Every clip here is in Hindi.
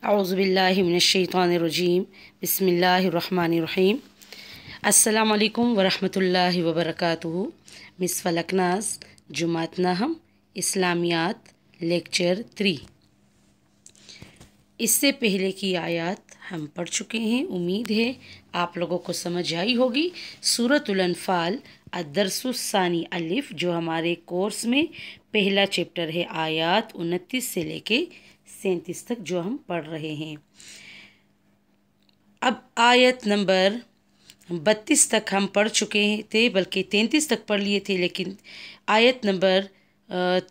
औज़ुबिल्लाहि मिनश्शैतानिर्रजीम बिस्मिल्लाहिर्रहमानिर्रहीम। अस्सलामु अलैकुम वरहमतुल्लाहि वबरकातुहू। Miss Falaknaz Jamaat नहम इस्लामियात lecture 3। इससे पहले की आयत हम पढ़ चुके हैं। उम्मीद है आप लोगों को समझ आई होगी। सूरतुल अनफाल अद्दरसुस्सानी अलिफ जो हमारे कोर्स में पहला चैप्टर है, आयत 29 से लेके 37 तक जो हम पढ़ रहे हैं। अब आयत नंबर 32 तक हम पढ़ चुके थे, बल्कि 33 तक पढ़ लिए थे, लेकिन आयत नंबर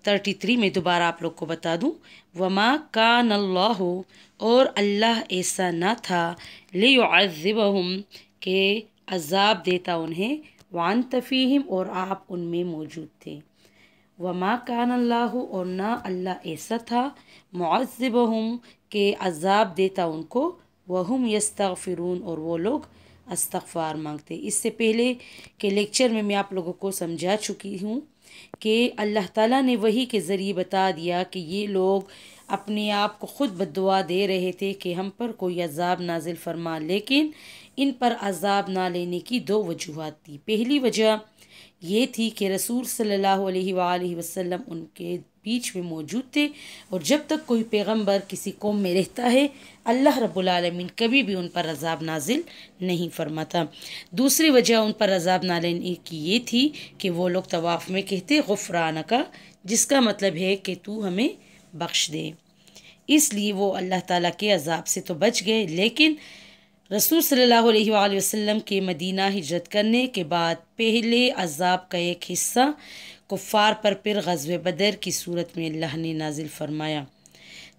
33 में दोबारा आप लोग को बता दूं, वमा कान अल्लाहु, और अल्लाह ऐसा ना था, लियुअज़्ज़िबहुम के अजाब देता उन्हें, वान्त फ़ीहिम और आप उनमें मौजूद थे। वमा कान अल्लाहु, और ना अल्लाह ऐसा था, मुअज़्ज़िबहुम के अजाब देता उनको, वहुम यस्तगफिरून और वो लोग अस्तगफार मांगते। इससे पहले के लेक्चर में मैं आप लोगों को समझा चुकी हूँ कि अल्लाह ताला ने वही के ज़रिए बता दिया कि ये लोग अपने आप को ख़ुद बद्दुआ दे रहे थे कि हम पर कोई अजाब नाजिल फरमा, लेकिन इन पर अजाब ना लेने की दो वजूहात थी। पहली वजह ये थी कि रसूल सल्लल्लाहु अलैहि वसल्लम उनके बीच में मौजूद थे, और जब तक कोई पैगंबर किसी कौम में रहता है, अल्लाह रब्बुल आलमीन कभी भी उन पर अजाब नाजिल नहीं फरमाता। दूसरी वजह उन पर अजाब ना लेने की ये थी कि वो लोग तवाफ़ में कहते गुफ़रानका, जिसका मतलब है कि तू हमें बख्श दे। इसलिए वो अल्लाह ताला के अजाब से तो बच गए, लेकिन रसूल सल्लल्लाहु अलैहि वसल्लम के मदीना हिजरत करने के बाद पहले अजाब का एक हिस्सा कुफ़ार पर फिर ग़ज़वे बदर की सूरत में अल्लाह ने नाजिल फरमाया।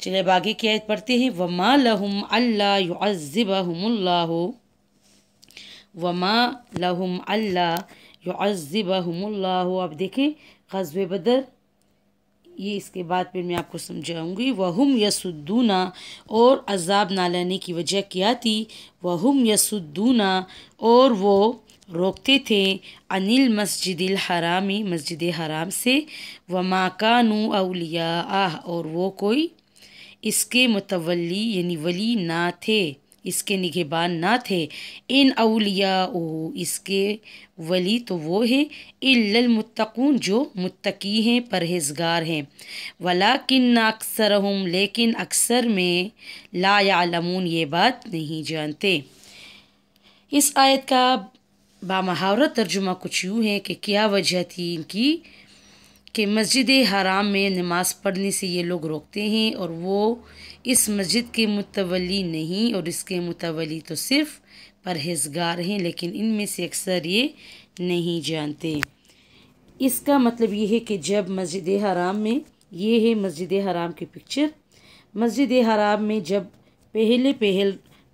चलिए अब आगे की आयत पढ़ते हैं। वमा लहुम अल्ला युअज़्ज़िबहुमुल्लाहु, वमा लहुम अल्ला युअज़्ज़िबहुमुल्लाहु। अब देखें ग़ज़वे बदर, ये इसके बाद फिर मैं आपको समझाऊंगी। वहुम यसुद्दूना, और अजाब ना लाने की वजह क्या थी। वहुम यसुद्दूना, और वो रोकते थे, अनिल मस्जिदिल हरामी, मस्जिद हराम से, वमा कानू औलिया, और वो कोई इसके मुतवल्ली यानी वली ना थे, इसके निगहबान ना थे। इन औलिया, इसके वली तो वो है, इल्लल मुत्तकून, जो मुत्तकी हैं, परहेजगार हैं। वलाकिन अक्सरहुम, लेकिन अक्सर में, ला यालमून, ये बात नहीं जानते। इस आयत का बामहावरत तर्जुमा कुछ यूँ है कि क्या वजह थी इनकी कि मस्जिद हराम में नमाज़ पढ़ने से ये लोग रोकते हैं, और वो इस मस्जिद के मुतवली नहीं, और इसके मुतवली तो सिर्फ़ परहेजगार हैं, लेकिन इनमें से अक्सर ये नहीं जानते। इसका मतलब ये है कि जब मस्जिद हराम में, ये है मस्जिद हराम की पिक्चर, मस्जिद हराम में जब पहले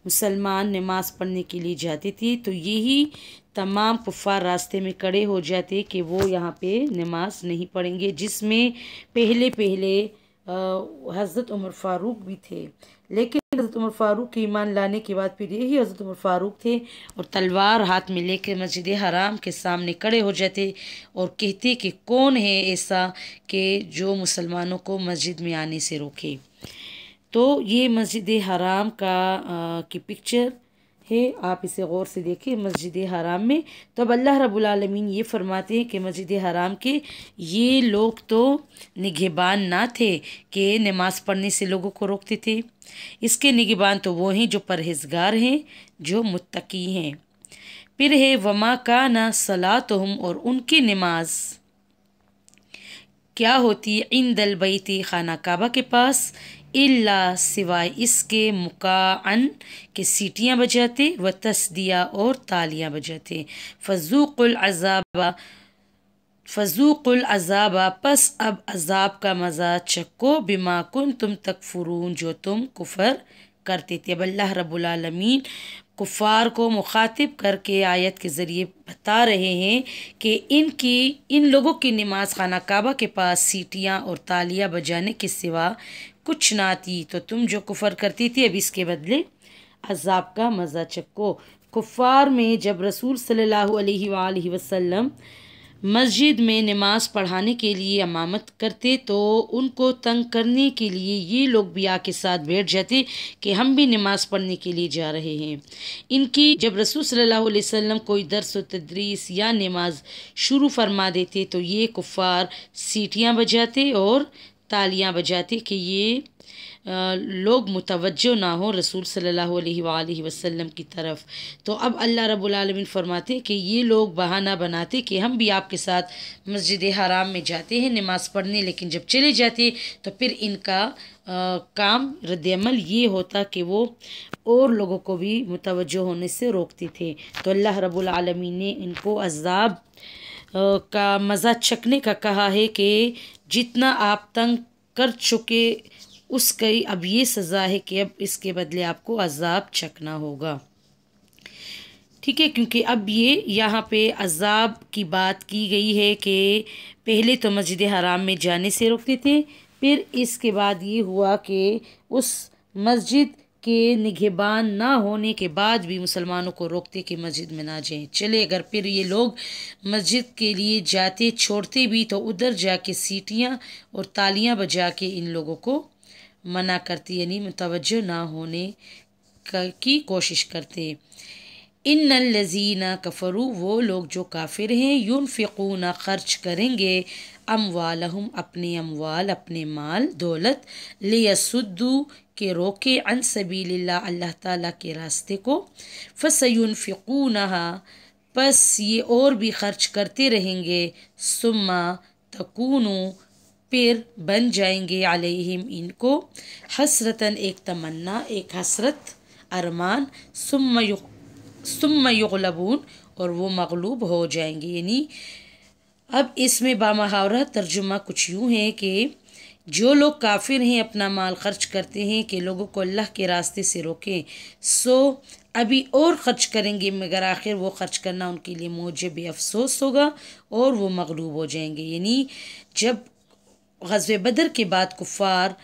मुसलमान नमाज़ पढ़ने के लिए जाते थे, तो यही तमाम कुफ़ार रास्ते में खड़े हो जाते कि वो यहाँ पे नमाज नहीं पढ़ेंगे, जिसमें पहले हज़रत उमर फ़ारूक भी थे। लेकिन हज़रत उमर फ़ारूक के ईमान लाने के बाद फिर यही हज़रत उमर फ़ारूक थे, और तलवार हाथ में लेकर मस्जिद हराम के सामने खड़े हो जाते और कहते कि कौन है ऐसा कि जो मुसलमानों को मस्जिद में आने से रोके। तो ये मस्जिद हराम की पिक्चर है, आप इसे गौर से देखिए। मस्जिद हराम में तो अब अल्लाह रब्बुल आलमीन ये फरमाते हैं कि मस्जिद हराम के ये लोग तो निगहबान ना थे कि नमाज़ पढ़ने से लोगों को रोकते थे। इसके निगहबान तो वो हैं जो परहेजगार हैं, जो मुत्तकी हैं। फिर है वमा काना सलातुहुम, और उनकी नमाज क्या होती, इंदल बैती, खाना काबा के पास, इल्ला, सिवाय इसके, मुकाअन के सीटियाँ बजाते, व तस्दिया, और तालियाँ बजाते। फ़ज़ूक़ुल अज़ाबा, पस अब अज़ाब का मज़ा चक्को, बिमा कुन्तुम तकफ़ुरून, जो तुम कुफ़र करते थे। अब अल्लाह रब्बुल आलमीन कुफ़ार को मुखातिब करके आयत के ज़रिए बता रहे हैं कि इन लोगों की नमाज खाना काबा के पास सीटियाँ और तालियाँ बजाने के सिवा कुछ ना थी, तो तुम जो कुफ़र करती थी, अब इसके बदले अज़ाब का मज़ा चक्को। कुफ़ार में जब रसूल सल्लल्लाहु अलैहि वसल्लम मस्जिद में नमाज पढ़ाने के लिए इमामत करते तो उनको तंग करने के लिए ये लोग भी आके साथ बैठ जाते कि हम भी नमाज पढ़ने के लिए जा रहे हैं। इनकी जब रसूल सल्लल्लाहु अलैहि वसल्लम कोई दर्स व तदरीस या नमाज शुरू फरमा देते तो ये कुफ़ार सीटियाँ बजाते और तालियां बजाते कि ये लोग मुतवज्जो ना हो रसूल सल्लल्लाहु अलैहि वसल्लम की तरफ। तो अब अल्लाह रब्बुल आलमीन फरमाते कि ये लोग बहाना बनाते कि हम भी आपके साथ मस्जिद हराम में जाते हैं नमाज़ पढ़ने, लेकिन जब चले जाते तो फिर इनका काम रद्दअमल ये होता कि वो और लोगों को भी मुतवज्जो होने से रोकते थे। तो अल्लाह रब्बुल आलमीन ने इनको अज़ाब का मज़ा चखने का कहा है कि जितना आप तंग कर चुके उसकी अब ये सज़ा है कि अब इसके बदले आपको अज़ाब चखना होगा। ठीक है, क्योंकि अब ये यहाँ पे अज़ाब की बात की गई है कि पहले तो मस्जिद हराम में जाने से रोकते थे, फिर इसके बाद ये हुआ कि उस मस्जिद के निगहबान ना होने के बाद भी मुसलमानों को रोकते कि मस्जिद में ना जाएं। चले अगर फिर ये लोग मस्जिद के लिए जाते छोड़ते भी तो उधर जाके सीटियाँ और तालियां बजा के इन लोगों को मना करती, यानी मुतवज्जो ना होने की कोशिश करते। इन्नल लज़ीना कफ़रू, वो लोग जो काफिर हैं, युनफ़िक़ूना खर्च करेंगे, अमवालहुम अपने अमवाल अपने माल दौलत, लियसुद्दू के रोके अन सबीलिल्लाह अल्लाह ताला के रास्ते को, फ़सयुनफ़िक़ूनहा बस ये और भी खर्च करते रहेंगे, सुम्मा तकूनु फिर बन जाएंगे अलैहिम इनको हसरतन एक तमन्ना एक हसरत अरमान, सुम्मा युग़लबून और वो मग़लूब हो जाएंगे। यानी अब इसमें बामहावरा तर्जुमा कुछ यूँ है कि जो लोग काफिर हैं अपना माल खर्च करते हैं कि लोगों को अल्लाह के रास्ते से रोकें, सो अभी और ख़र्च करेंगे मगर आखिर वो ख़र्च करना उनके लिए मौजब अफसोस होगा और वो मग़लूब हो जाएंगे। यानी जब ग़ज़वे बदर के बाद कुफ़ार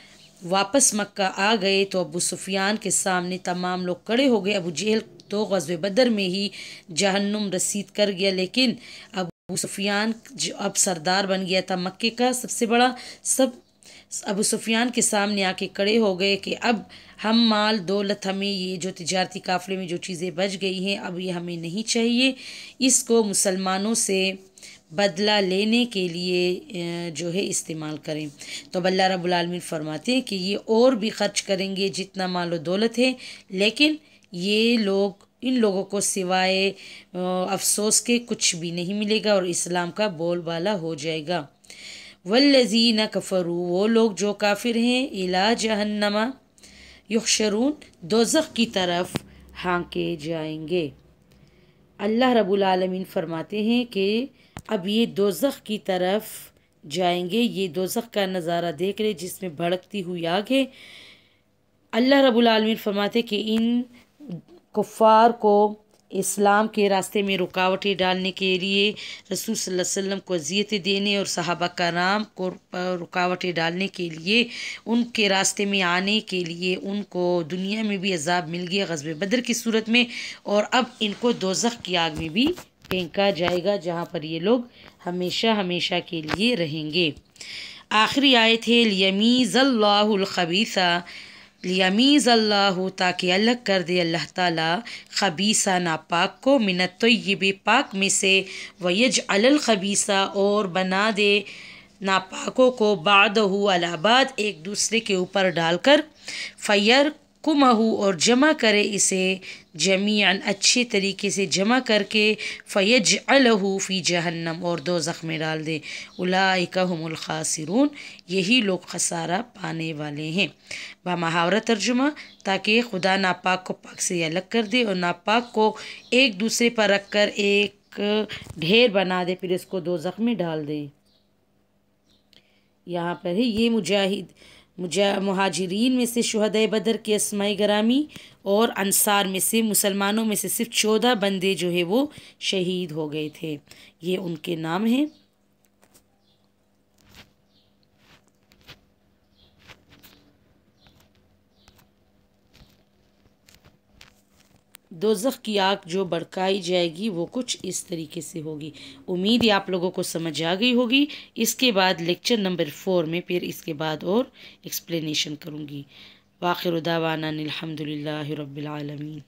वापस मक्का आ गए तो अबू सुफियान के सामने तमाम लोग खड़े हो गए। अबू जहल तो ग़ज़वे बदर में ही जहन्नुम रसीद कर गया, लेकिन अबू सुफियान जो अब सरदार बन गया था मक्के का सबसे बड़ा, सब अबू सुफियान के सामने आके खड़े हो गए कि अब हम माल दौलत, हमें ये जो तिजारती काफ़िले में जो चीज़ें बच गई हैं अब ये हमें नहीं चाहिए, इसको मुसलमानों से बदला लेने के लिए जो है इस्तेमाल करें। तो अल्लाह रब्बुल आलमीन फरमाते हैं कि ये और भी खर्च करेंगे जितना माल दौलत है, लेकिन ये लोग इन लोगों को सिवाय अफसोस के कुछ भी नहीं मिलेगा और इस्लाम का बोलबाला हो जाएगा। वल्लज़ीना कफ़रू, वो लोग जो काफिर हैं, इला जहन्नमा युहशरून, दोज़ख की तरफ हाँके जाएंगे। अल्लाह रब्बुल आलमीन फरमाते हैं कि अब ये दोज़ख की तरफ जाएंगे। ये दोज़ख का नज़ारा देख रहे जिसमें भड़कती हुई आग है। अल्लाह रब्बुल आलमीन फरमाते कि इन कुफ़ार को इस्लाम के रास्ते में रुकावटें डालने के लिए, रसूल सल्लल्लाहु अलैहि वसल्लम को अज़ियतें देने और सहाबा कराम को रुकावटें डालने के लिए, उनके रास्ते में आने के लिए उनको दुनिया में भी अज़ाब मिल गया ग़ज़वे बदर की सूरत में, और अब इनको दोज़ख की आग में भी फेंका जाएगा जहाँ पर ये लोग हमेशा हमेशा के लिए रहेंगे। आखिरी आयत है लियमीज़ल्लाहुल खबीसा, लियमीज़ अल्लाह, ताकि अलग कर दे अल्लाह ताला खबीसा नापाक को मिनत तय्यिब पाक में से, वयजअलल खबीसा और बना दे नापाकों को बादहु अला बाद एक दूसरे के ऊपर डालकर, फ़यर कुमहू और जमा करे इसे जमीअन अच्छे तरीके से जमा करके, फ़यजअलहु फ़ी जहन्नम और दोज़ख में डाल दे, उलाइका हुमुल खासिरून, यही लोग खसारा पाने वाले हैं। बामहावरा तर्जुमा, ताकि खुदा नापाक को पाक से अलग कर दे और नापाक को एक दूसरे पर रख कर एक ढेर बना दे, फिर इसको दोज़ख में डाल दे। यहाँ पर है ये मुहाजिरीन में से शुहदाए बदर के अस्माए गरामी और अंसार में से मुसलमानों में से सिर्फ 14 बंदे जो है वो शहीद हो गए थे। ये उनके नाम हैं। दोज़ख की आग जो भड़काई जाएगी वो कुछ इस तरीके से होगी। उम्मीद है आप लोगों को समझ आ गई होगी। इसके बाद लेक्चर नंबर 4 में फिर इसके बाद और एक्सप्लेनेशन करूँगी। वाखिर दावाना अनिल हम्दुलिल्लाहि रब्बिल आलमीन।